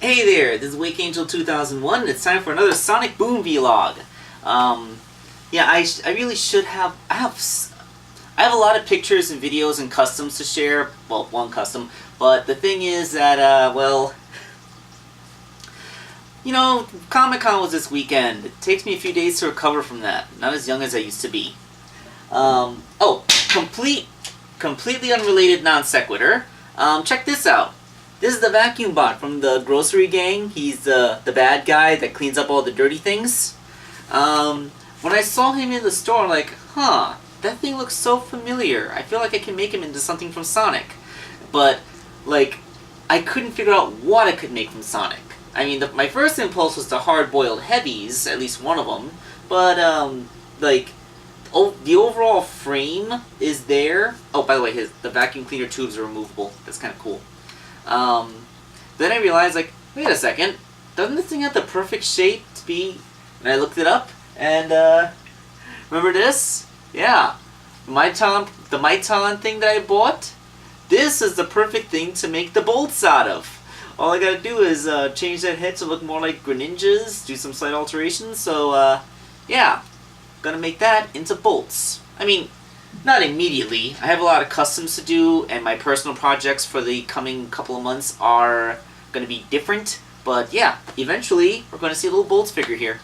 Hey there, this is Wake Angel 2001, and it's time for another Sonic Boom vlog. Yeah, I really should have, I have a lot of pictures and videos and customs to share, well, one custom, but the thing is that, well, you know, Comic-Con was this weekend. It takes me a few days to recover from that, not as young as I used to be. Oh, completely unrelated non sequitur, check this out. This is the vacuum bot from the grocery gang. He's the bad guy that cleans up all the dirty things. When I saw him in the store, I'm like, huh, that thing looks so familiar. I feel like I can make him into something from Sonic. But, like, I couldn't figure out what I could make from Sonic. I mean, my first impulse was to hard-boiled heavies, at least one of them. But, like, the overall frame is there. Oh, by the way, the vacuum cleaner tubes are removable. That's kind of cool. Then I realized, like, wait a second, doesn't this thing have the perfect shape to be... And I looked it up, and, remember this? Yeah. The Miton thing that I bought? This is the perfect thing to make the bolts out of. All I gotta do is, change that head to look more like Greninja's, do some slight alterations, so, yeah. Gonna make that into bolts. I mean... Not immediately. I have a lot of customs to do, and my personal projects for the coming couple of months are going to be different. But yeah, eventually we're going to see a little bolts figure here.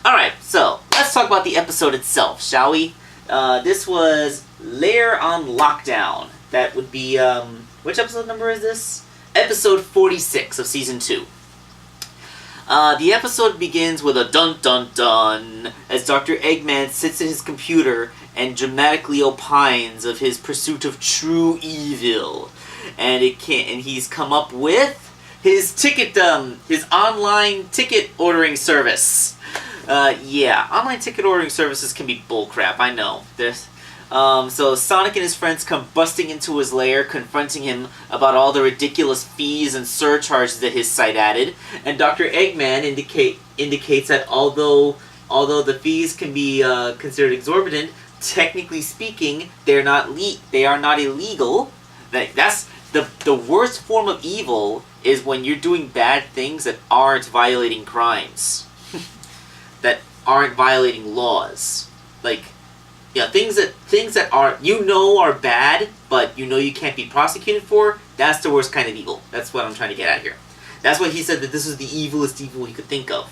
Alright, so let's talk about the episode itself, shall we? This was Lair on Lockdown. That would be, which episode number is this? Episode 46 of Season 2. The episode begins with a dun-dun-dun as Dr. Eggman sits at his computer and dramatically opines of his pursuit of true evil. And he's come up with his his online ticket ordering service. Yeah, online ticket ordering services can be bullcrap, I know. So Sonic and his friends come busting into his lair, confronting him about all the ridiculous fees and surcharges that his site added. And Dr. Eggman indicates that although the fees can be considered exorbitant, technically speaking, they are not illegal. That's the worst form of evil is when you're doing bad things that aren't violating crimes, that aren't violating laws, like. Yeah, things that are bad, but you can't be prosecuted for, that's the worst kind of evil. That's what I'm trying to get at here. That's why he said that this was the evilest evil he could think of.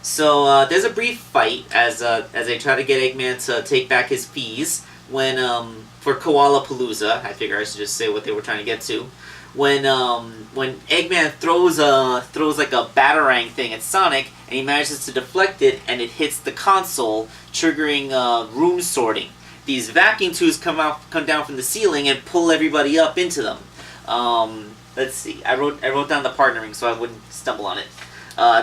So, there's a brief fight as they try to get Eggman to take back his fees when, for Koala Palooza, I figure I should just say what they were trying to get to. When Eggman throws like a Batarang thing at Sonic, and he manages to deflect it, and it hits the console, triggering room sorting. These vacuum tubes come down from the ceiling and pull everybody up into them. Let's see. I wrote down the partnering so I wouldn't stumble on it.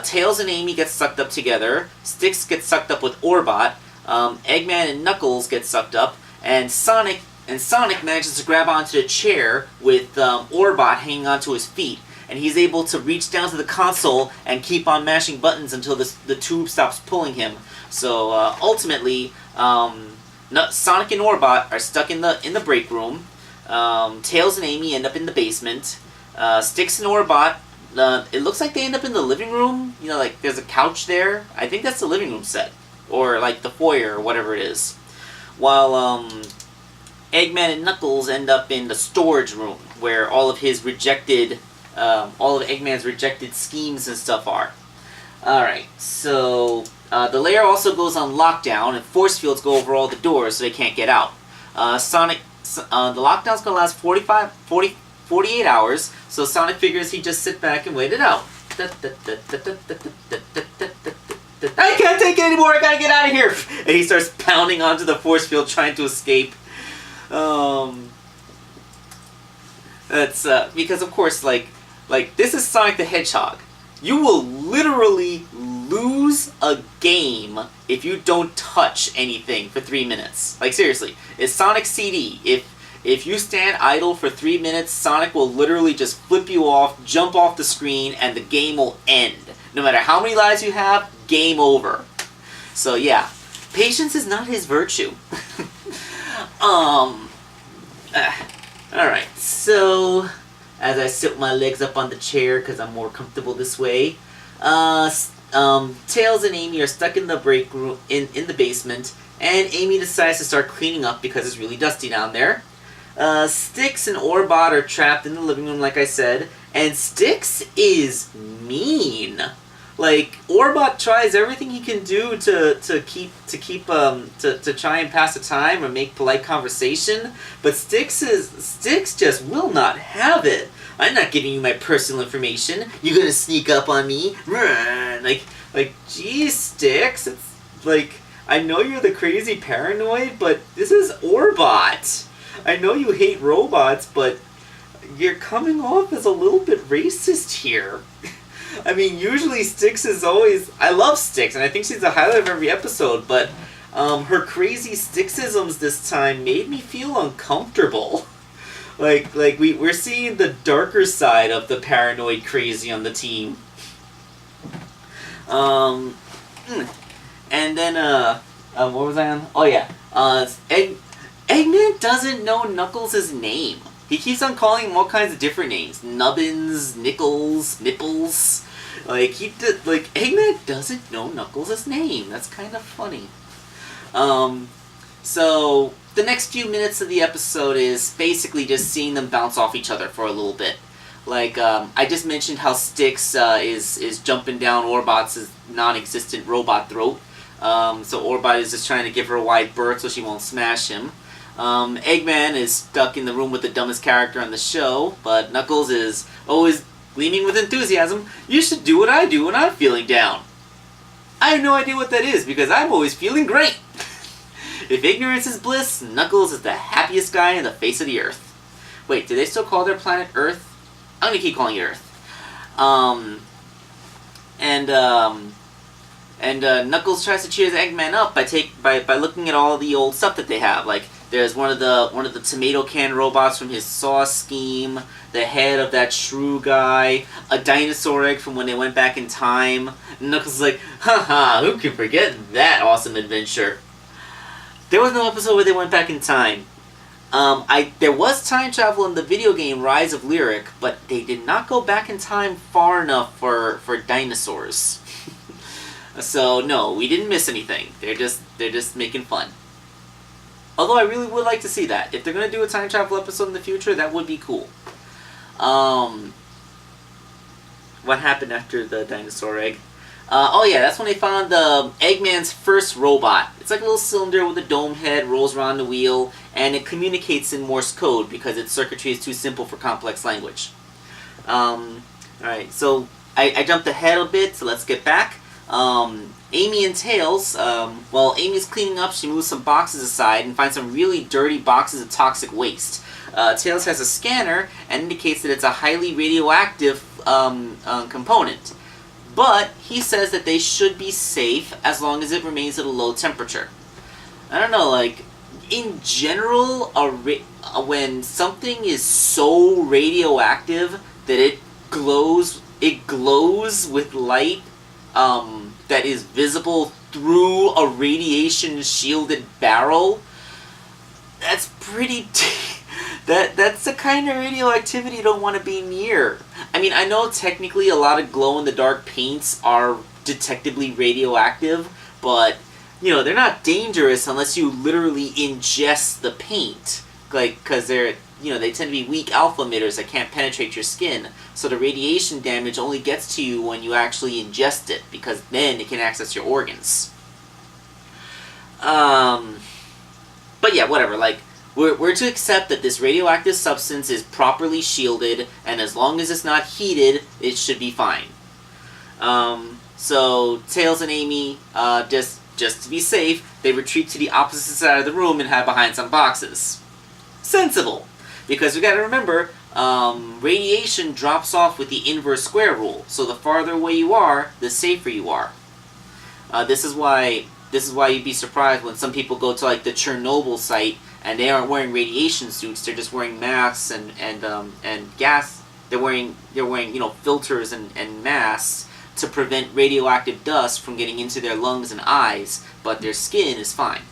Tails and Amy get sucked up together. Sticks get sucked up with Orbot. Eggman and Knuckles get sucked up, and Sonic manages to grab onto the chair with Orbot hanging onto his feet, and he's able to reach down to the console and keep on mashing buttons until the tube stops pulling him. So ultimately, Sonic and Orbot are stuck in the break room. Tails and Amy end up in the basement. Sticks and Orbot, it looks like they end up in the living room. You know, like there's a couch there. I think that's the living room set, or like the foyer or whatever it is. While Eggman and Knuckles end up in the storage room where all of Eggman's rejected schemes and stuff are. Alright, so the lair also goes on lockdown, and force fields go over all the doors so they can't get out. The lockdown's going to last 48 hours, so Sonic figures he'd just sit back and wait it out. I can't take it anymore, I gotta get out of here! And he starts pounding onto the force field trying to escape. That's, because of course, like, this is Sonic the Hedgehog. You will literally lose a game if you don't touch anything for 3 minutes. Like, seriously. It's Sonic CD. If you stand idle for 3 minutes, Sonic will literally just flip you off, jump off the screen, and the game will end. No matter how many lives you have, game over. So, yeah. Patience is not his virtue. Alright, so as I sit with my legs up on the chair because I'm more comfortable this way. Tails and Amy are stuck in the break room in the basement, and Amy decides to start cleaning up because it's really dusty down there. Styx and Orbot are trapped in the living room, like I said, and Styx is mean. Like, Orbot tries everything he can do to try and pass the time or make polite conversation, but Styx just will not have it. I'm not giving you my personal information. You're gonna sneak up on me? Like, geez, Styx. It's like, I know you're the crazy paranoid, but this is Orbot. I know you hate robots, but you're coming off as a little bit racist here. I mean, usually Styx is always... I love Styx, and I think she's the highlight of every episode, but her crazy Styxisms this time made me feel uncomfortable. We're seeing the darker side of the paranoid crazy on the team. And then, what was I on? Oh yeah, Eggman doesn't know Knuckles' name. He keeps on calling him all kinds of different names. Nubbins, Nickels, Nipples. Eggman doesn't know Knuckles' name. That's kind of funny. So, the next few minutes of the episode is basically just seeing them bounce off each other for a little bit. I just mentioned how Styx is jumping down Orbot's non-existent robot throat. So Orbot is just trying to give her a wide berth so she won't smash him. Eggman is stuck in the room with the dumbest character on the show, but Knuckles is always gleaming with enthusiasm. You should do what I do when I'm feeling down. I have no idea what that is, because I'm always feeling great. If ignorance is bliss, Knuckles is the happiest guy on the face of the earth. Wait, do they still call their planet Earth? I'm gonna keep calling it Earth. Knuckles tries to cheer Eggman up by looking at all the old stuff that they have. Like, there's one of the tomato can robots from his Saw scheme, the head of that shrew guy, a dinosaur egg from when they went back in time. And Knuckles is like, haha, who can forget that awesome adventure? There was no episode where they went back in time. There was time travel in the video game Rise of Lyric, but they did not go back in time far enough for dinosaurs. So no, we didn't miss anything. They're just making fun. Although I really would like to see that. If they're gonna do a time travel episode in the future, that would be cool. What happened after the dinosaur egg? Oh yeah, that's when they found Eggman's first robot. It's like a little cylinder with a dome head, rolls around the wheel, and it communicates in Morse code because its circuitry is too simple for complex language. Alright, so I jumped ahead a bit, so let's get back. Amy and Tails, while Amy's cleaning up, she moves some boxes aside and finds some really dirty boxes of toxic waste. Tails has a scanner and indicates that it's a highly radioactive component. But he says that they should be safe as long as it remains at a low temperature. I don't know, like, in general, when something is so radioactive that it glows with light that is visible through a radiation-shielded barrel, that's pretty... That's the kind of radioactivity you don't want to be near. I mean, I know technically a lot of glow-in-the-dark paints are detectably radioactive, but, you know, they're not dangerous unless you literally ingest the paint. Like, because they're, you know, they tend to be weak alpha emitters that can't penetrate your skin. So the radiation damage only gets to you when you actually ingest it, because then it can access your organs. But yeah, whatever, like, we're to accept that this radioactive substance is properly shielded, and as long as it's not heated, it should be fine. So Tails and Amy, just to be safe, they retreat to the opposite side of the room and hide behind some boxes. Sensible, because we gotta remember, radiation drops off with the inverse square rule. So the farther away you are, the safer you are. This is why you'd be surprised when some people go to like the Chernobyl site and they aren't wearing radiation suits. They're just wearing masks and gas. They're wearing filters and masks to prevent radioactive dust from getting into their lungs and eyes, but their skin is fine.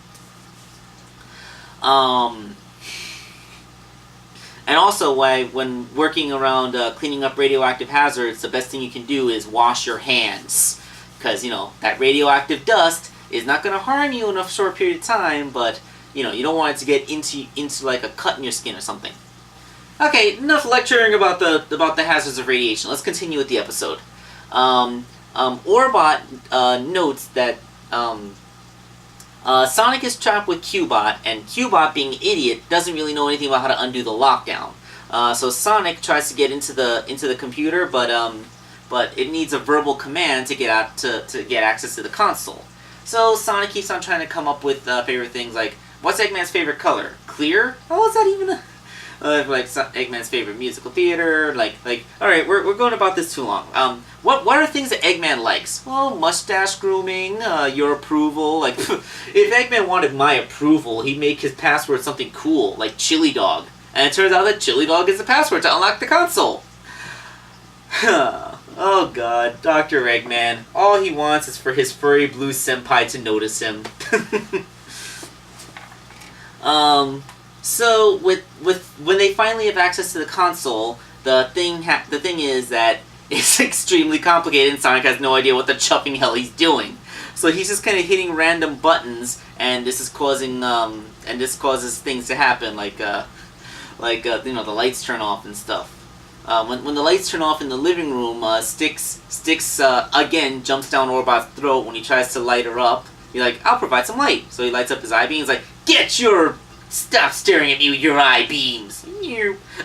And also, when working around cleaning up radioactive hazards, the best thing you can do is wash your hands. Because, that radioactive dust is not going to harm you in a short period of time, but, you don't want it to get into like a cut in your skin or something. Okay, enough lecturing about the hazards of radiation. Let's continue with the episode. Orbot notes that Sonic is trapped with Cubot, and Cubot, being an idiot, doesn't really know anything about how to undo the lockdown. So Sonic tries to get into the computer, but it needs a verbal command to get to get access to the console. So Sonic keeps on trying to come up with favorite things like, what's Eggman's favorite color? Clear? How is that even a... like Eggman's favorite musical theater, all right, we're going about this too long. What are things that Eggman likes? Well, mustache grooming, your approval. Like, if Eggman wanted my approval, he'd make his password something cool, like Chili Dog. And it turns out that Chili Dog is the password to unlock the console. Oh God, Dr. Eggman. All he wants is for his furry blue senpai to notice him. So when they finally have access to the console, the thing is that it's extremely complicated and Sonic has no idea what the chuffing hell he's doing. So he's just kind of hitting random buttons, and this is causing causes things to happen, like the lights turn off and stuff. When the lights turn off in the living room, Styx again jumps down Orbot's throat when he tries to light her up. He's like, I'll provide some light. So he lights up his eye beam. He's like, stop staring at me with your eye beams.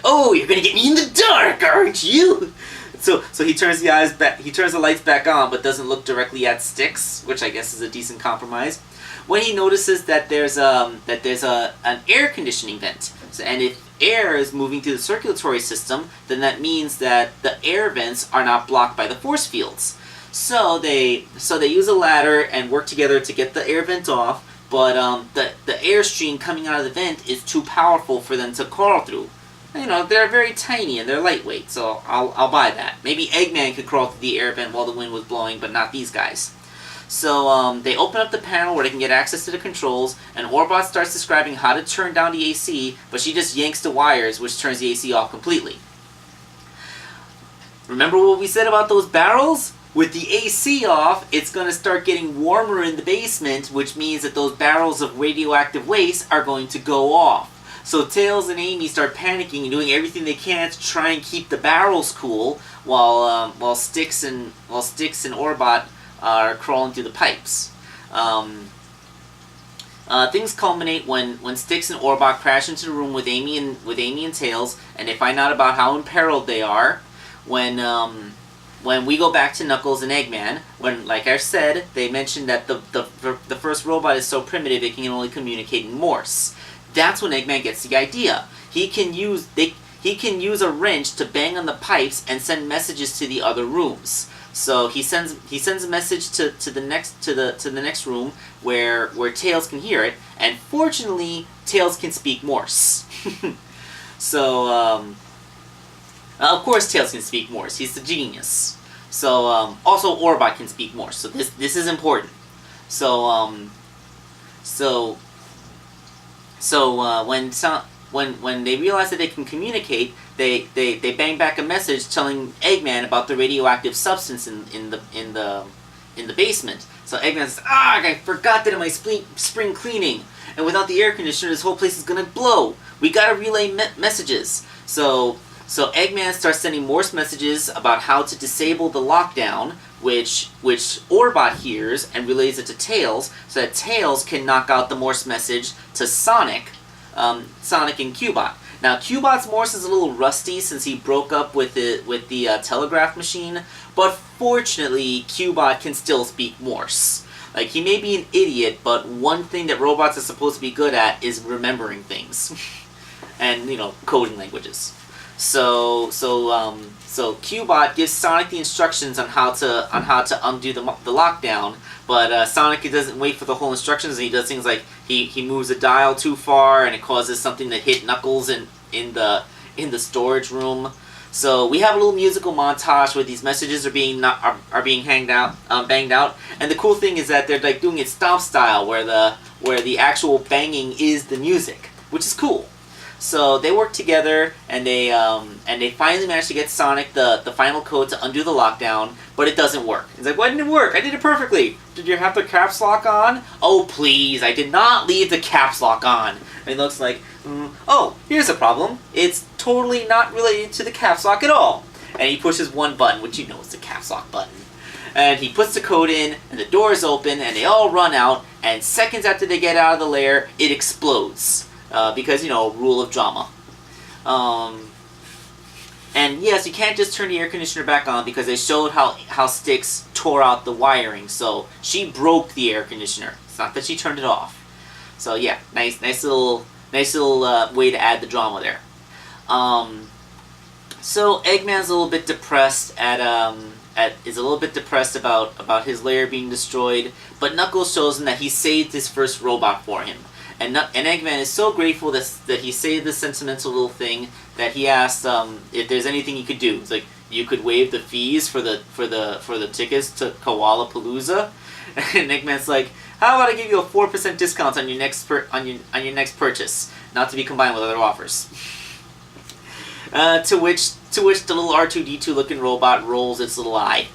Oh, you're gonna get me in the dark, aren't you? So he turns the lights back on, but doesn't look directly at Styx, which I guess is a decent compromise. When he notices that there's an air conditioning vent, and if air is moving through the circulatory system, then that means that the air vents are not blocked by the force fields. So they use a ladder and work together to get the air vent off. But the airstream coming out of the vent is too powerful for them to crawl through. They're very tiny and they're lightweight, so I'll buy that. Maybe Eggman could crawl through the air vent while the wind was blowing, but not these guys. So they open up the panel where they can get access to the controls, and Orbot starts describing how to turn down the AC, but she just yanks the wires, which turns the AC off completely. Remember what we said about those barrels? With the AC off, it's going to start getting warmer in the basement, which means that those barrels of radioactive waste are going to go off. So Tails and Amy start panicking and doing everything they can to try and keep the barrels cool, while Styx and Orbot are crawling through the pipes. Things culminate when Styx and Orbot crash into the room with Amy and Tails, and they find out about how imperiled they are. When we go back to Knuckles and Eggman, when, like I said, they mentioned that the first robot is so primitive it can only communicate in Morse. That's when Eggman gets the idea. He can use a wrench to bang on the pipes and send messages to the other rooms. So he sends a message to the next room where Tails can hear it, and fortunately Tails can speak Morse. So of course Tails can speak Morse. He's the genius. So also Orbot can speak Morse. So this is important. When they realize that they can communicate, they bang back a message telling Eggman about the radioactive substance in the basement. So Eggman says, I forgot that in my spring cleaning, and without the air conditioner, this whole place is gonna blow. We gotta relay messages. So Eggman starts sending Morse messages about how to disable the lockdown, which Orbot hears and relays it to Tails, so that Tails can knock out the Morse message to Sonic and Cubot. Now, Cubot's Morse is a little rusty since he broke up with the telegraph machine, but fortunately, Cubot can still speak Morse. Like, he may be an idiot, but one thing that robots are supposed to be good at is remembering things. And, coding languages. So Cubot gives Sonic the instructions on how to undo the lockdown, but Sonic doesn't wait for the whole instructions, and he does things like he moves a dial too far, and it causes something to hit Knuckles in the storage room. So we have a little musical montage where these messages are being banged out, and the cool thing is that they're like doing it stomp style, where the actual banging is the music, which is cool. So they work together, and they finally manage to get Sonic the final code to undo the lockdown, but it doesn't work. He's like, "Why didn't it work? I did it perfectly. Did you have the caps lock on?" "Oh, please, I did not leave the caps lock on." And he looks like, "Oh, here's a problem. It's totally not related to the caps lock at all." And he pushes one button, which you know is the caps lock button. And he puts the code in, and the doors open, and they all run out, and seconds after they get out of the lair, it explodes. Because, rule of drama. And yes, you can't just turn the air conditioner back on because they showed how Styx tore out the wiring. So she broke the air conditioner. It's not that she turned it off. So yeah, nice little way to add the drama there. So Eggman's a little bit depressed is a little bit depressed about his lair being destroyed, but Knuckles shows him that he saved his first robot for him. And Eggman is so grateful that he saved this sentimental little thing that he asked if there's anything he could do. It's like, you could waive the fees for the tickets to Koala Palooza. And Eggman's like, how about I give you a 4% discount on your next purchase, not to be combined with other offers. To which the little R2-D2 looking robot rolls its little eye.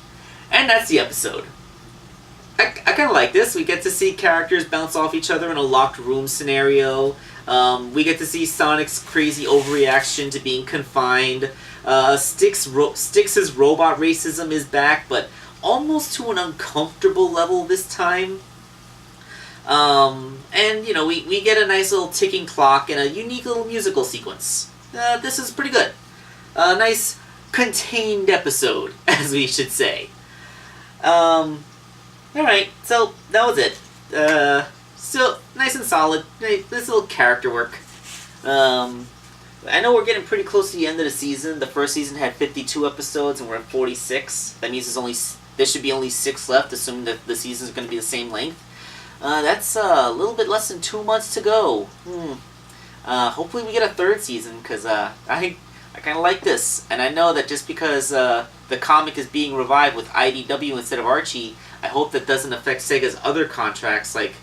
And that's the episode. I kind of like this. We get to see characters bounce off each other in a locked room scenario. We get to see Sonic's crazy overreaction to being confined. Styx's robot racism is back, but almost to an uncomfortable level this time. And, we get a nice little ticking clock and a unique little musical sequence. This is pretty good. A nice contained episode, as we should say. Alright, so that was it. Still nice and solid. This little character work. I know we're getting pretty close to the end of the season. The first season had 52 episodes, and we're at 46. That means there should be only 6 left, assuming that the season's going to be the same length. That's a little bit less than 2 months to go. Hopefully we get a 3rd season, because I kind of like this. And I know that just because the comic is being revived with IDW instead of Archie, I hope that doesn't affect Sega's other contracts, like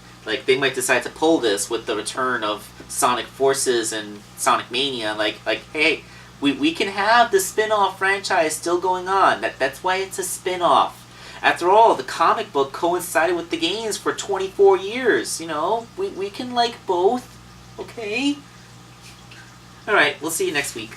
they might decide to pull this with the return of Sonic Forces and Sonic Mania. Like hey, we can have the spin-off franchise still going on. That's why it's a spin-off. After all, the comic book coincided with the games for 24 years. We can like both. Okay? Alright, we'll see you next week.